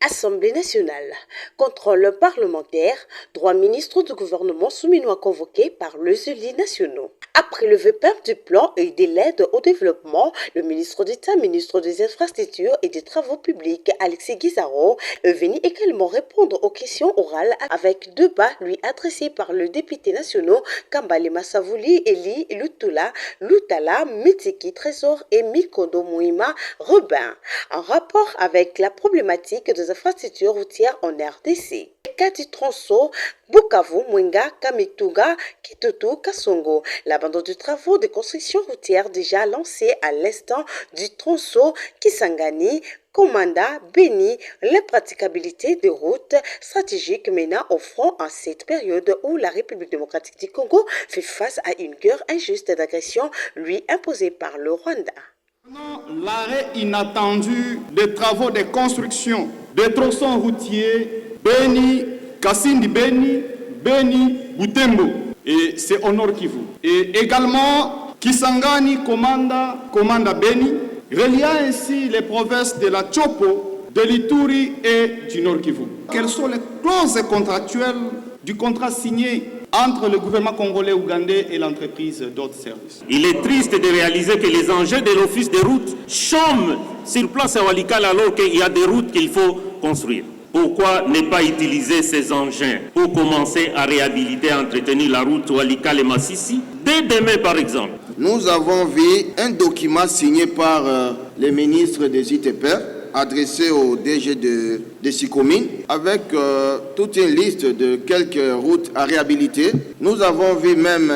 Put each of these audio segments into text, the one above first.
Assemblée nationale, contrôle parlementaire, droit ministre du gouvernement souminois convoqué par les élus nationaux. Après le VPR du plan et de l'aide au développement, le ministre d'État, ministre des Infrastructures et des Travaux publics, Alexis Guizarro, est venu également répondre aux questions orales avec débats lui adressés par le député national Kambale Massavouli, Eli Lutala, Mitiki Trésor et Mikondo Mouima Robin, en rapport avec la problématique des infrastructures routières en RDC. Kati Tronso, Bukavu, Mwenga, Kamituga, Kitutu, Kasongo. L'abandon du travaux de construction routière déjà lancé à l'instant du tronçon Kisangani, Komanda, Beni, l'impraticabilité des routes stratégiques menant au front en cette période où la République démocratique du Congo fait face à une guerre injuste d'agression lui imposée par le Rwanda. L'arrêt inattendu des travaux de construction des tronçons routiers Beni, Kasindi Beni, Beni, Butembo. Et c'est au Nord Kivu. Et également Kisangani, Komanda Beni, reliant ainsi les provinces de la Chopo, de l'Ituri et du Nord Kivu. Quelles sont les clauses contractuelles du contrat signé entre le gouvernement congolais ougandais et l'entreprise d'autres services? Il est triste de réaliser que les enjeux de l'office des routes chôment sur place à Walikale alors qu'il y a des routes qu'il faut construire. Pourquoi ne pas utiliser ces engins pour commencer à réhabiliter et entretenir la route Walikale-Massissi dès demain par exemple? Nous avons vu un document signé par les ministres des ITPR adressé au DG de Sikomine avec toute une liste de quelques routes à réhabiliter. Nous avons vu même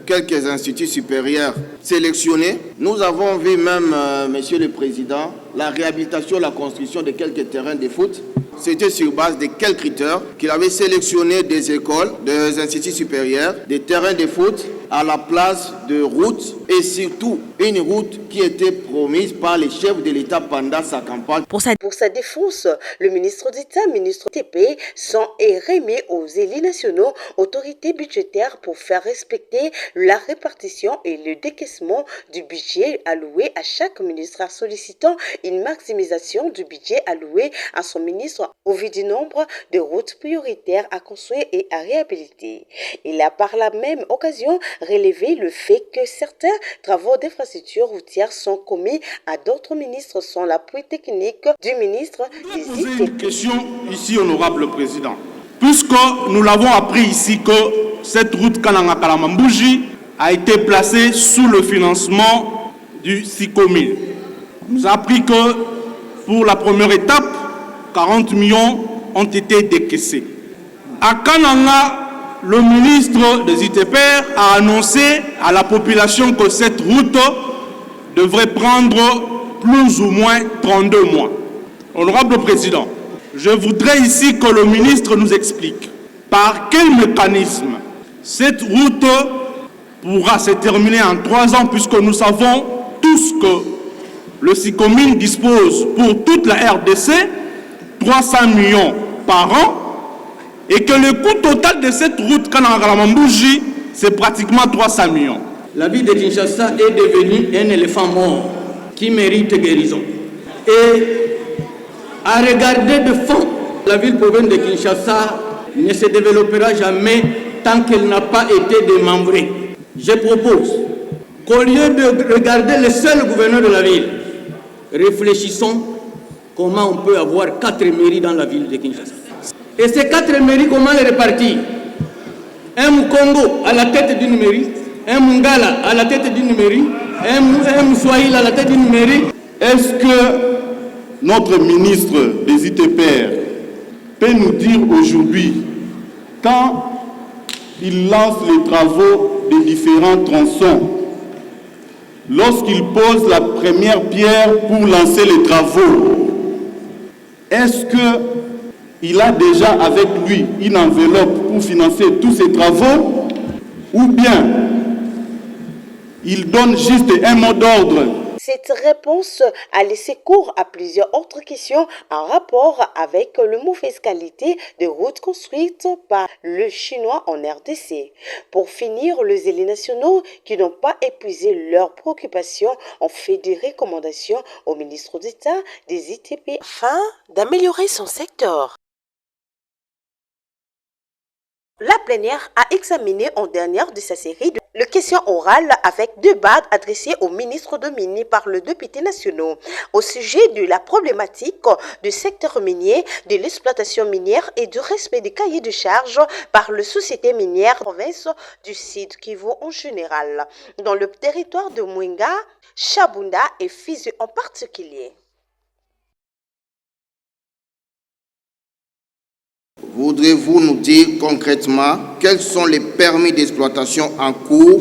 quelques instituts supérieurs sélectionnés. Nous avons vu même, Monsieur le Président, la réhabilitation, la construction de quelques terrains de foot. C'était sur base de quels critères qu'il avait sélectionné des écoles, des instituts supérieurs, des terrains de foot à la place de routes et surtout une route qui était promise par les chefs de l'État pendant sa campagne. Pour sa défense, le ministre d'État, ministre TP, sont remis aux élus nationaux, autorités budgétaires pour faire respecter la répartition et le décaissement du budget alloué à chaque ministre en sollicitant une maximisation du budget alloué à son ministre au vu du nombre de routes prioritaires à construire et à réhabiliter. Il a par la même occasion relevé le fait que certains travaux d'infrastructures routières sont commis à d'autres ministres sans l'appui technique du ministre des Je vais poser une question ici, honorable président. Puisque nous l'avons appris ici que cette route Kananga-Kalamambouji a été placée sous le financement du SICOMIL. On nous a appris que pour la première étape, 40 millions ont été décaissés. À Kananga, le ministre des ITPR a annoncé à la population que cette route devrait prendre plus ou moins 32 mois. Honorable Président, je voudrais ici que le ministre nous explique par quel mécanisme cette route pourra se terminer en 3 ans, puisque nous savons tous que le SICOMIN dispose pour toute la RDC 300 millions par an et que le coût total de cette route Kananga-Kalamambouji, c'est pratiquement 300 millions. La ville de Kinshasa est devenue un éléphant mort qui mérite guérison. Et à regarder de fond, la ville-province de Kinshasa ne se développera jamais tant qu'elle n'a pas été démembrée. Je propose qu'au lieu de regarder le seul gouverneur de la ville, réfléchissons comment on peut avoir 4 mairies dans la ville de Kinshasa. Et ces 4 mairies, comment les répartir? Un Mukongo à la tête d'une mairie, un Mungala à la tête d'une mairie, un Moussouaïl à la tête d'une mairie. Est-ce que notre ministre des ITPR peut nous dire aujourd'hui, quand il lance les travaux des différents tronçons, lorsqu'il pose la première pierre pour lancer les travaux, est-ce qu'il a déjà avec lui une enveloppe pour financer tous ces travaux, ou bien il donne juste un mot d'ordre? Cette réponse a laissé cours à plusieurs autres questions en rapport avec la mauvaise qualité des routes construites par le Chinois en RDC. Pour finir, les élus nationaux qui n'ont pas épuisé leurs préoccupations ont fait des recommandations au ministre d'État des ITP afin d'améliorer son secteur. La plénière a examiné en dernière de sa série de questions orales avec débats adressés au ministre de Mines par les députés nationaux au sujet de la problématique du secteur minier, de l'exploitation minière et du respect des cahiers de charges par les sociétés minières province du Sud Kivu en général, dans le territoire de Mwenga, Chabunda et Fizi en particulier. Voudrez-vous nous dire concrètement quels sont les permis d'exploitation en cours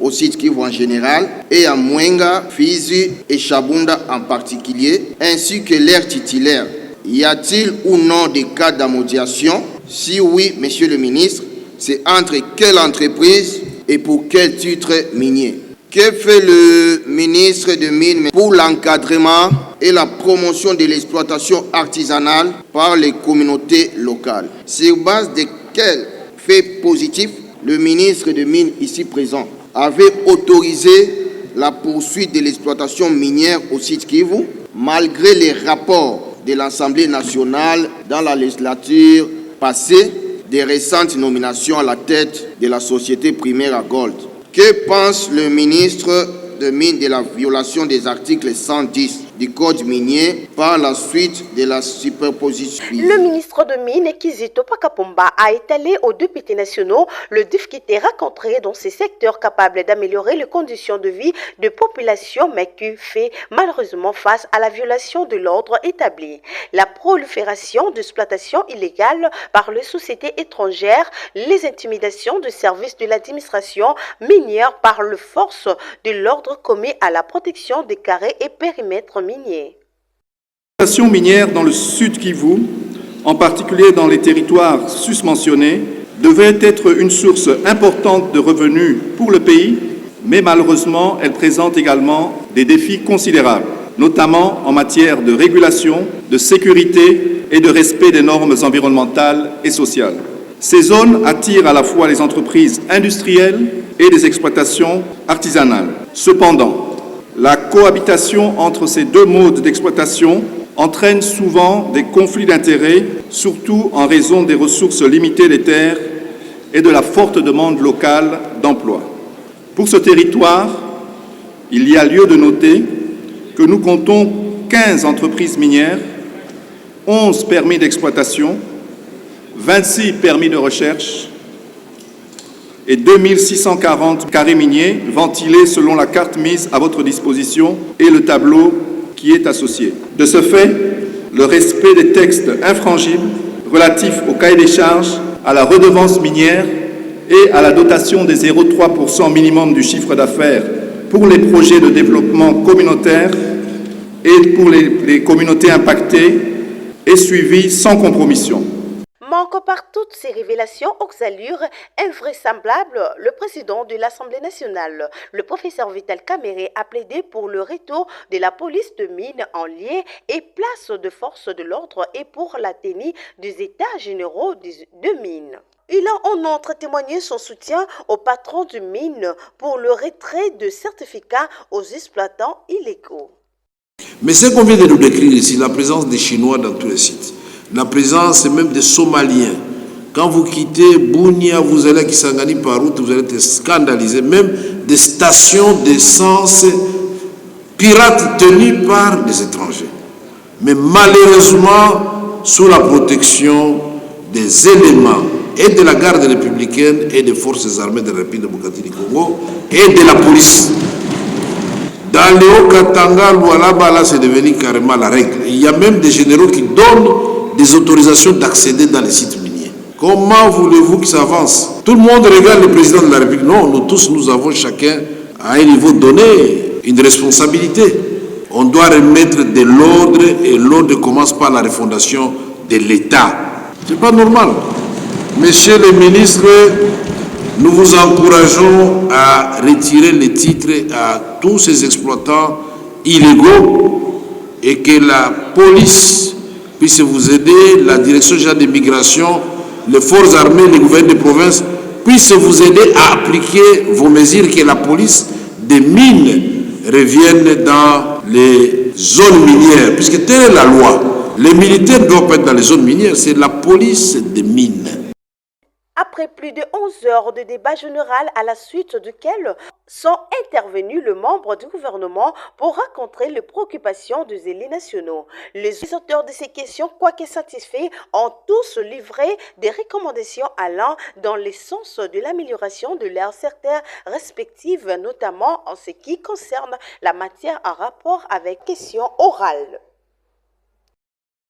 au site Kivu en général et à Mwenga, Fizi et Chabunda en particulier, ainsi que l'air titulaire? Y a-t-il ou non des cas d'amodiation? Si oui, monsieur le ministre, c'est entre quelle entreprise et pour quel titre minier? Que fait le ministre de Mines pour l'encadrement et la promotion de l'exploitation artisanale par les communautés locales? Sur base de quels faits positifs le ministre de Mines ici présent avait autorisé la poursuite de l'exploitation minière au site Kivu, malgré les rapports de l'Assemblée nationale dans la législature passée des récentes nominations à la tête de la société primaire à Gold? Que pense le ministre de Mines de la violation des articles 110 du Code minier par la suite de la superposition? Le ministre de Mines, Kizito Pakapomba, a étalé aux députés nationaux le difficulté rencontrée dans ces secteurs capables d'améliorer les conditions de vie de population, mais qui fait malheureusement face à la violation de l'ordre établi. La prolifération d'exploitation illégale par les sociétés étrangères, les intimidations de services de l'administration minière par les forces de l'ordre commis à la protection des carrés et périmètres miniers. L'exploitation minière dans le sud Kivu, en particulier dans les territoires susmentionnés, devait être une source importante de revenus pour le pays, mais malheureusement, elle présente également des défis considérables, notamment en matière de régulation, de sécurité et de respect des normes environnementales et sociales. Ces zones attirent à la fois les entreprises industrielles et les exploitations artisanales. Cependant, la cohabitation entre ces deux modes d'exploitation entraîne souvent des conflits d'intérêts, surtout en raison des ressources limitées des terres et de la forte demande locale d'emploi. Pour ce territoire, il y a lieu de noter que nous comptons 15 entreprises minières, 11 permis d'exploitation, 26 permis de recherche et 2640 carrés miniers ventilés selon la carte mise à votre disposition et le tableau qui est associé. De ce fait, le respect des textes infrangibles relatifs au cahier des charges, à la redevance minière et à la dotation des 0,3% minimum du chiffre d'affaires pour les projets de développement communautaire et pour les communautés impactées est suivi sans compromission. Manque par toutes ces révélations aux allures invraisemblables, le président de l'Assemblée nationale, le professeur Vital Kamerhe, a plaidé pour le retour de la police de mines en lien et place de force de l'ordre et pour la tenue des états généraux de mines. Il a en outre témoigné son soutien aux patrons de mines pour le retrait de certificats aux exploitants illégaux. Mais ce qu'on vient de nous décrire ici, la présence des Chinois dans tous les sites, la présence même des Somaliens. Quand vous quittez Bunia, vous allez à Kisangani par route, vous allez être scandalisé. Même des stations d'essence pirates tenues par des étrangers. Mais malheureusement, sous la protection des éléments et de la garde républicaine et des forces armées de la République démocratique du Congo et de la police. Dans les Haut-Katanga, là, c'est devenu carrément la règle. Il y a même des généraux qui donnent des autorisations d'accéder dans les sites miniers. Comment voulez-vous que ça avance? Tout le monde regarde le président de la République. Non, nous tous, nous avons chacun à un niveau donné une responsabilité. On doit remettre de l'ordre et l'ordre commence par la refondation de l'État. C'est pas normal. Monsieur le ministre, nous vous encourageons à retirer les titres à tous ces exploitants illégaux et que la police puisse vous aider, la direction générale des migrations, les forces armées, les gouvernements de province puissent vous aider à appliquer vos mesures, que la police des mines revienne dans les zones minières, puisque telle est la loi. Les militaires ne doivent pas être dans les zones minières, c'est la police des mines. Après plus de 11 heures de débat général à la suite duquel sont intervenus les membres du gouvernement pour rencontrer les préoccupations des élus nationaux. Les auteurs de ces questions, quoique satisfaits, ont tous livré des recommandations allant dans le sens de l'amélioration de leurs secteurs respectifs, notamment en ce qui concerne la matière en rapport avec questions orales.